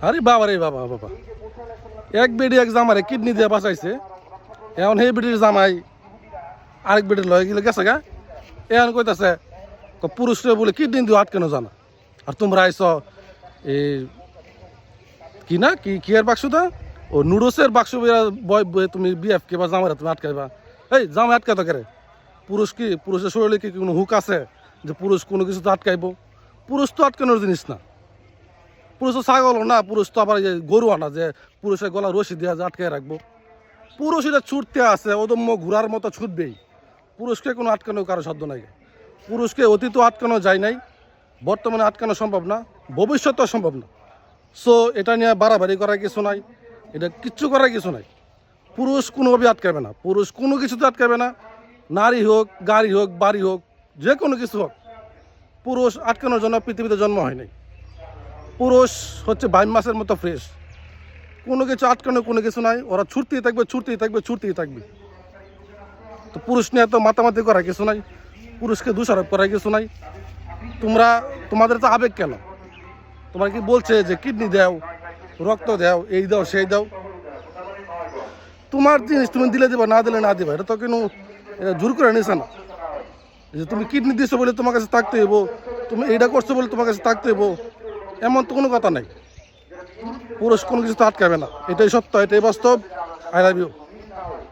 আরে বাবা রে বাবা বাবা, এক বেডি এক জামারে কিডনি দিয়ে বাঁচাইছে, এখন সেই বেডির জামাই আরেক বেডির লয়ে গেলে গেছে গা, এখন কইতাছে পুরুষরা বলে কিডনি দিয়ে আটকানো জানা। আর তোমরা আইস এই কি না কি কি এর বাক্সটা, ও নুডলসের বাক্স তুমি বিএফ কে বা জামাইরা তুমি আটকাইবা। এই জামাই আটকাইতো কেরে? পুরুষ কি, পুরুষের শরীরে কি কোনো হুক আছে যে পুরুষ কোনো কিছু তো আটকাইব? পুরুষ তো আটকানোর জিনিস না, পুরুষ তো ছাগল না, পুরুষ তো আবার গরু আনা যে পুরুষের গলা রশি দিয়ে যে আটকাই রাখবো। পুরুষ এটা ছুটতে আছে, ওদম্য ঘোরার মতো ছুটবেই। পুরুষকে কোনো আটকানো কারো সাধ্য নাই। পুরুষকে অতীত আটকানো যায় নাই, বর্তমানে আটকানো সম্ভব না, ভবিষ্যতেও সম্ভব না। সো এটা নিয়ে বাড়াবাড়ি করার কিছু নাই, এটা কিচ্ছু করার কিছু নাই। পুরুষ কোনোভাবে আটকাবে না, পুরুষ কোনো কিছুতে আটকাবে না। নারী হোক, গাড়ি হোক, বাড়ি হোক, যে কোনো কিছু হোক, পুরুষ আটকানোর জন্য পৃথিবীতে জন্ম হয় নাই। পুরুষ হচ্ছে বাইম মাসের মতো ফ্রেশ, কোনো কিছু আটকানো কোনো কিছু নাই। ওরা ছুটতেই থাকবে, ছুটতেই থাকবে, ছুটতেই থাকবে। তো পুরুষ নিয়ে তো মাতামাতি করার কিছু নাই, পুরুষকে দোষারোপ করার কিছু নাই। তোমাদের তো আবেগ কেন? তোমার কি বলছে যে কিডনি দাও, রক্ত দাও, এই দাও, সেই দাও? তোমার জিনিস তুমি দিলে দিবা, না দিলে না দিবা। এটা তো কিন্তু জোর করে নিছে না যে তুমি কিডনি দিছো বলে তোমার কাছে থাকতে হইব, তুমি এইটা করছো বলে তোমার কাছে থাকতে হইব, এমন তো কোনো কথা নাই। পুরুষ কোনো কিছু তো আটকাবে না, এটাই সত্য, এটাই বাস্তব। I love you.